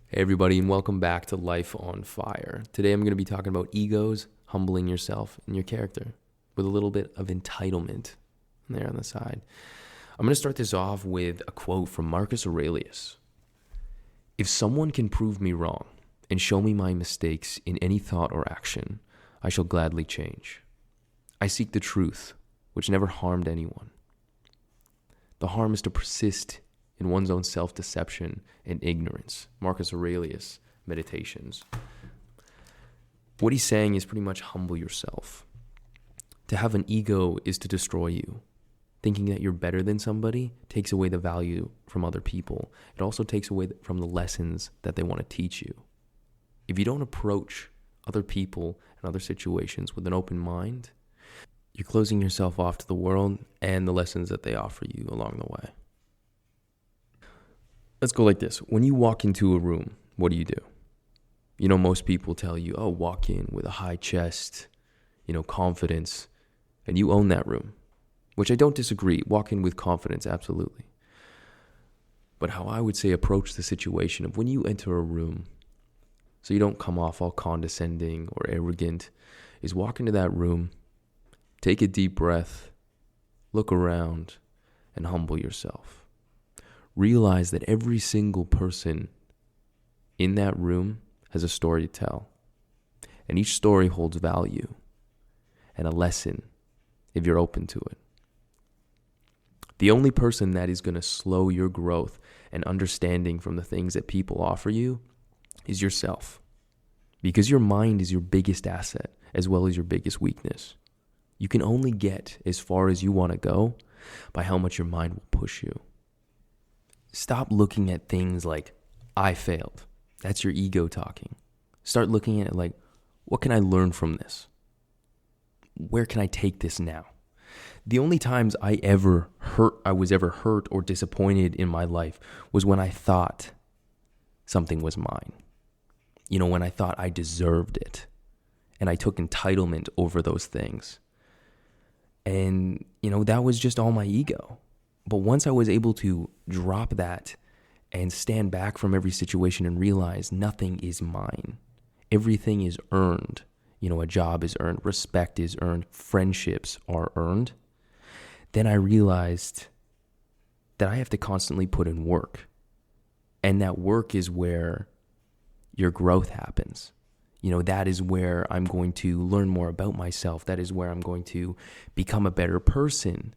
Hey everybody, and welcome back to Life on Fire. Today I'm going to be talking about egos, humbling yourself and your character with a little bit of entitlement there on the side. I'm going to start this off with a quote from Marcus Aurelius. If someone can prove me wrong and show me my mistakes in any thought or action, I shall gladly change. I seek the truth, which never harmed anyone. The harm is to persist in one's own self-deception and ignorance. Marcus Aurelius, Meditations. What he's saying is pretty much humble yourself. To have an ego is to destroy you. Thinking that you're better than somebody takes away the value from other people. It also takes away from the lessons that they want to teach you. If you don't approach other people and other situations with an open mind, you're closing yourself off to the world and the lessons that they offer you along the way. Let's go like this. When you walk into a room, what do? You know, most people tell you, walk in with a high chest, confidence, and you own that room, which I don't disagree. Walk in with confidence, absolutely. But how I would say approach the situation of when you enter a room, so you don't come off all condescending or arrogant, is walk into that room, take a deep breath, look around, and humble yourself. Realize that every single person in that room has a story to tell. And each story holds value and a lesson if you're open to it. The only person that is going to slow your growth and understanding from the things that people offer you is yourself. Because your mind is your biggest asset as well as your biggest weakness. You can only get as far as you want to go by how much your mind will push you. Stop looking at things like, I failed. That's your ego talking. Start looking at it like, what can I learn from this? Where can I take this now? The only times I was ever hurt or disappointed in my life was when I thought something was mine. When I thought I deserved it. And I took entitlement over those things. And, that was just all my ego. But once I was able to drop that and stand back from every situation and realize nothing is mine, everything is earned. A job is earned, respect is earned, friendships are earned. Then I realized that I have to constantly put in work. And that work is where your growth happens. That is where I'm going to learn more about myself. That is where I'm going to become a better person,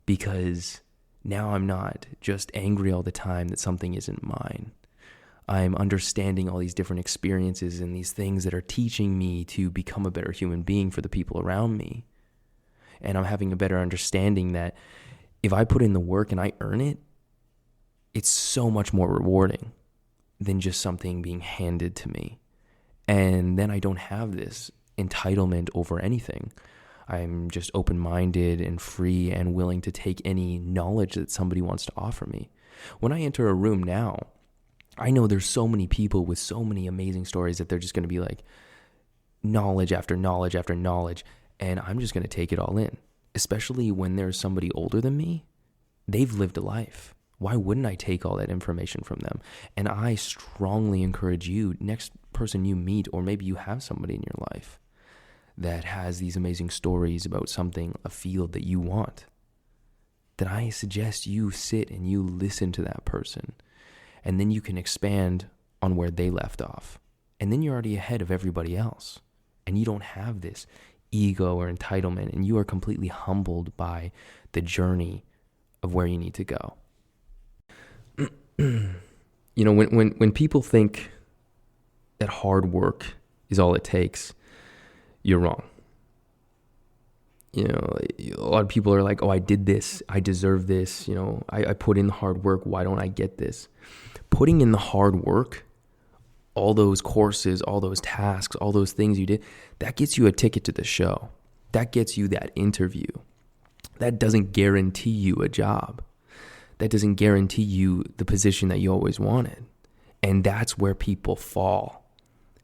because now I'm not just angry all the time that something isn't mine. I'm understanding all these different experiences and these things that are teaching me to become a better human being for the people around me. And I'm having a better understanding that if I put in the work and I earn it, it's so much more rewarding than just something being handed to me. And then I don't have this entitlement over anything. I'm just open-minded and free and willing to take any knowledge that somebody wants to offer me. When I enter a room now, I know there's so many people with so many amazing stories that they're just going to be like knowledge after knowledge after knowledge, and I'm just going to take it all in. Especially when there's somebody older than me, they've lived a life. Why wouldn't I take all that information from them? And I strongly encourage you, next person you meet, or maybe you have somebody in your life that has these amazing stories about something, a field that you want, then I suggest you sit and you listen to that person. And then you can expand on where they left off. And then you're already ahead of everybody else. And you don't have this ego or entitlement, and you are completely humbled by the journey of where you need to go. When people think that hard work is all it takes, you're wrong. A lot of people are like, I did this, I deserve this, I put in the hard work, why don't I get this? Putting in the hard work, all those courses, all those tasks, all those things you did, that gets you a ticket to the show. That gets you that interview. That doesn't guarantee you a job. That doesn't guarantee you the position that you always wanted. And that's where people fall.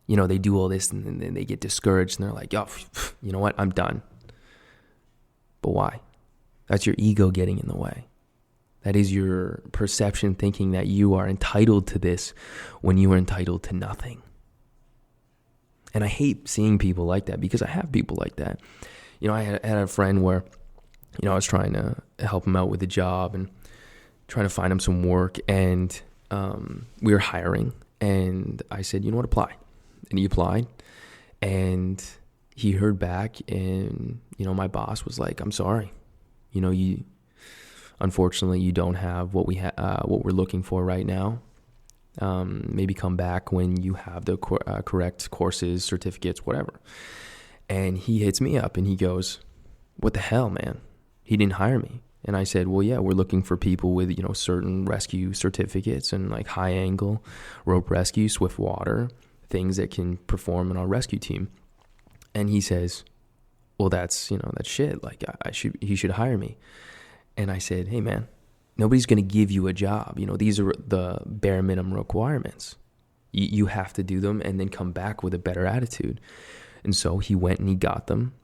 They do all this and then they get discouraged and they're like, you know what, I'm done. But why? That's your ego getting in the way. That is your perception thinking that you are entitled to this when you are entitled to nothing. And I hate seeing people like that because I have people like that. I had a friend where, I was trying to help him out with a job and trying to find him some work. And we were hiring. And I said, you know what, apply. And he applied. And he heard back. And, my boss was like, I'm sorry. Unfortunately, you don't have what we're looking for right now. Maybe come back when you have the correct courses, certificates, whatever. And he hits me up and he goes, what the hell, man? He didn't hire me. And I said, well, yeah, we're looking for people with, certain rescue certificates and like high angle, rope rescue, swift water, things that can perform in our rescue team. And he says, well, that's shit. Like he should hire me. And I said, hey, man, nobody's going to give you a job. These are the bare minimum requirements. You have to do them and then come back with a better attitude. And so he went and he got them.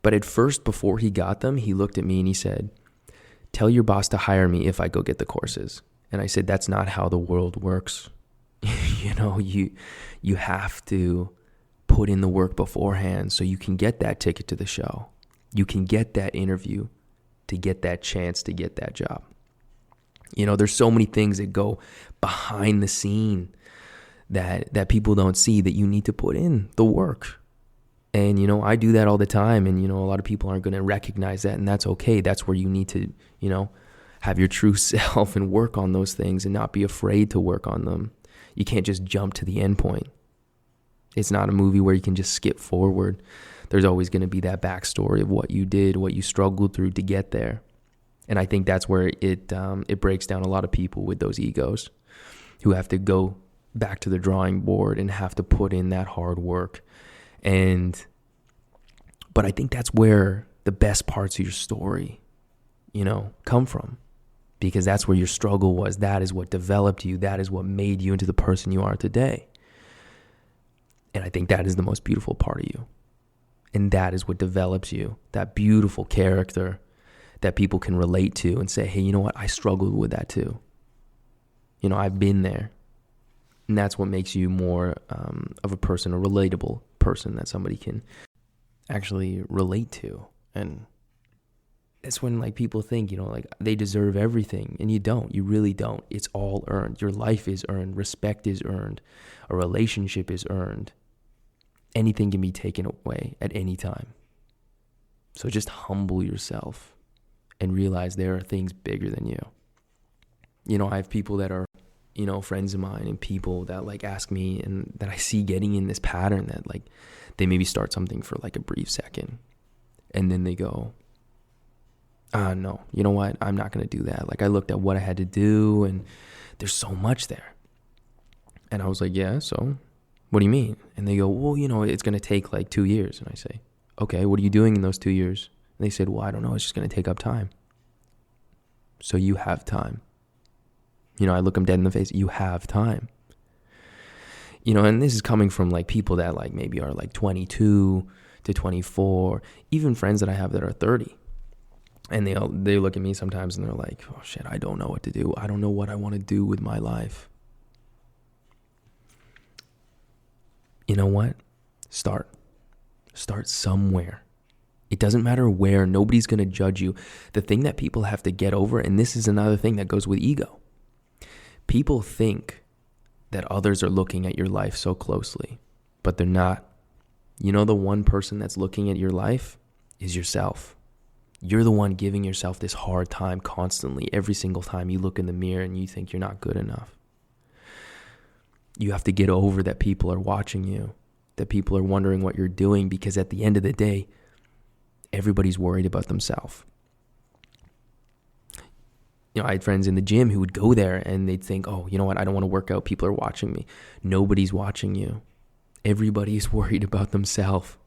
But at first, before he got them, he looked at me and he said, tell your boss to hire me if I go get the courses. And I said, that's not how the world works. You have to put in the work beforehand so you can get that ticket to the show. You can get that interview to get that chance to get that job. There's so many things that go behind the scene that people don't see that you need to put in the work. And, I do that all the time. And, a lot of people aren't going to recognize that. And that's okay. That's where you need to, have your true self and work on those things and not be afraid to work on them. You can't just jump to the end point. It's not a movie where you can just skip forward. There's always going to be that backstory of what you did, what you struggled through to get there. And I think that's where it breaks down a lot of people with those egos who have to go back to the drawing board and have to put in that hard work. But I think that's where the best parts of your story, come from, because that's where your struggle was. That is what developed you. That is what made you into the person you are today. And I think that is the most beautiful part of you. And that is what develops you, that beautiful character that people can relate to and say, hey, you know what? I struggled with that too. I've been there. And that's what makes you more of a person, a relatable person that somebody can actually relate to. And that's when people think, they deserve everything. And you don't. You really don't. It's all earned. Your life is earned. Respect is earned. A relationship is earned. Anything can be taken away at any time. So just humble yourself and realize there are things bigger than you. I have people that are, friends of mine and people that ask me and that I see getting in this pattern that they maybe start something for a brief second and then they go, no, you know what? I'm not going to do that. I looked at what I had to do and there's so much there. And I was like, yeah, so what do you mean? And they go, well, it's going to take 2 years. And I say, okay, what are you doing in those 2 years? And they said, well, I don't know. It's just going to take up time. So you have time. I look them dead in the face. You have time. And this is coming from people that maybe are 22 to 24, even friends that I have that are 30. And they look at me sometimes and they're like, oh shit, I don't know what to do. I don't know what I want to do with my life. You know what? Start somewhere. It doesn't matter where. Nobody's going to judge you. The thing that people have to get over, and this is another thing that goes with ego. People think that others are looking at your life so closely, but they're not. The one person that's looking at your life is yourself. You're the one giving yourself this hard time constantly, every single time you look in the mirror and you think you're not good enough. You have to get over that people are watching you, that people are wondering what you're doing, because at the end of the day, everybody's worried about themselves. I had friends in the gym who would go there and they'd think, oh, you know what? I don't want to work out. People are watching me. Nobody's watching you. Everybody's worried about themselves.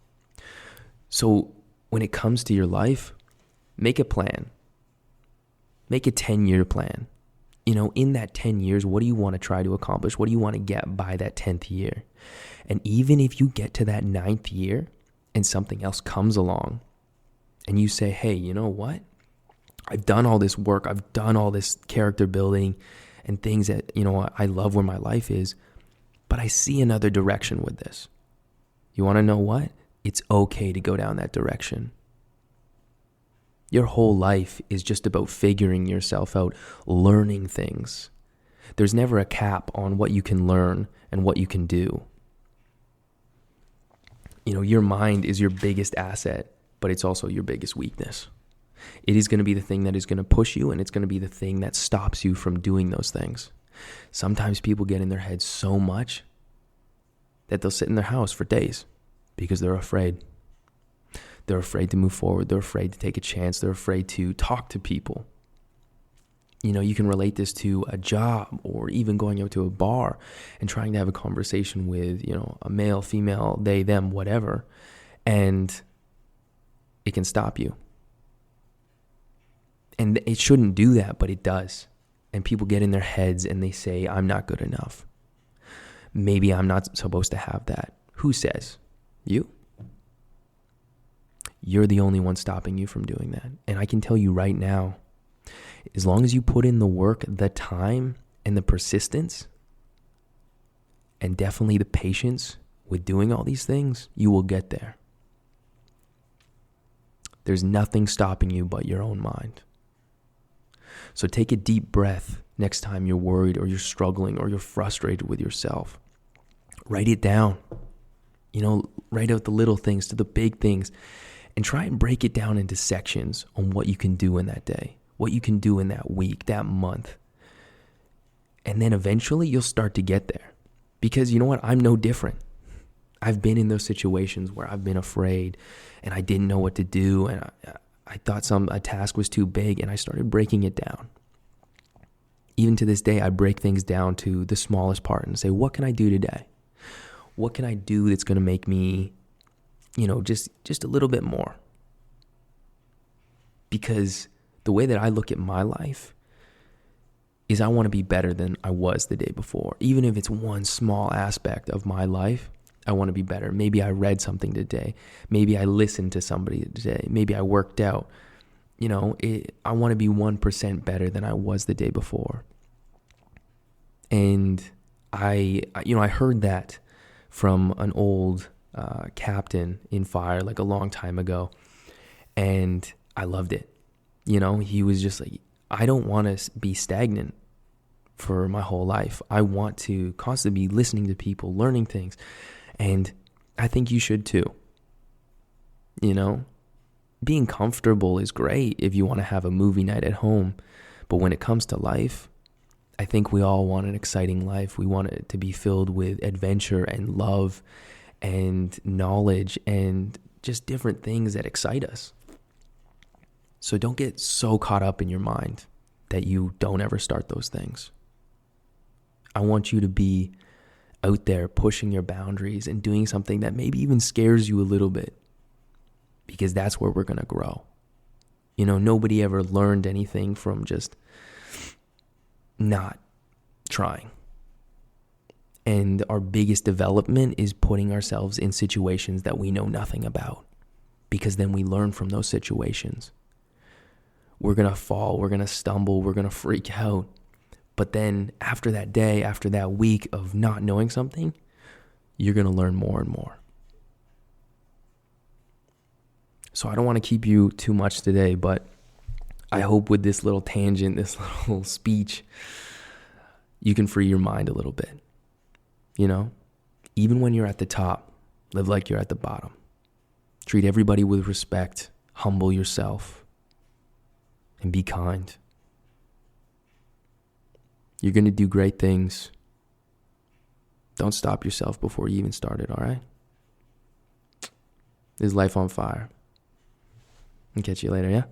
So when it comes to your life, make a plan. Make a 10-year plan. In that 10 years, what do you want to try to accomplish? What do you want to get by that 10th year? And even if you get to that 9th year and something else comes along and you say, hey, you know what? I've done all this work. I've done all this character building and things that, I love where my life is, but I see another direction with this. You want to know what? It's okay to go down that direction. Your whole life is just about figuring yourself out, learning things. There's never a cap on what you can learn and what you can do. Your mind is your biggest asset, but it's also your biggest weakness. It is going to be the thing that is going to push you, and it's going to be the thing that stops you from doing those things. Sometimes people get in their heads so much that they'll sit in their house for days because they're afraid. They're afraid to move forward. They're afraid to take a chance. They're afraid to talk to people. You can relate this to a job or even going out to a bar and trying to have a conversation with, a male, female, they, them, whatever, and it can stop you. And it shouldn't do that, but it does. And people get in their heads and they say, I'm not good enough. Maybe I'm not supposed to have that. Who says? You? You're the only one stopping you from doing that. And I can tell you right now, as long as you put in the work, the time, and the persistence, and definitely the patience with doing all these things, you will get there. There's nothing stopping you but your own mind. So take a deep breath next time you're worried or you're struggling or you're frustrated with yourself. Write it down. Write out the little things to the big things and try and break it down into sections on what you can do in that day, what you can do in that week, that month. And then eventually you'll start to get there. Because you know what? I'm no different. I've been in those situations where I've been afraid and I didn't know what to do, and I thought a task was too big, and I started breaking it down. Even to this day, I break things down to the smallest part and say, what can I do today? What can I do that's going to make me, just a little bit more? Because the way that I look at my life is I want to be better than I was the day before. Even if it's one small aspect of my life, I want to be better. Maybe I read something today. Maybe I listened to somebody today. Maybe I worked out. I want to be 1% better than I was the day before. And I heard that from an old captain in fire like a long time ago, and I loved it. He was just like, I don't want to be stagnant for my whole life. I want to constantly be listening to people, learning things. And I think you should too. Being comfortable is great if you want to have a movie night at home. But when it comes to life, I think we all want an exciting life. We want it to be filled with adventure and love and knowledge and just different things that excite us. So don't get so caught up in your mind that you don't ever start those things. I want you to be out there pushing your boundaries and doing something that maybe even scares you a little bit, because that's where we're going to grow. Nobody ever learned anything from just not trying. And our biggest development is putting ourselves in situations that we know nothing about, because then we learn from those situations. We're going to fall, we're going to stumble, we're going to freak out. But then after that day, after that week of not knowing something, you're going to learn more and more. So I don't want to keep you too much today, but I hope with this little tangent, this little speech, you can free your mind a little bit. Even when you're at the top, live like you're at the bottom. Treat everybody with respect, humble yourself, and be kind. You're going to do great things. Don't stop yourself before you even started, all right? This is Life on Fire. I'll catch you later, yeah?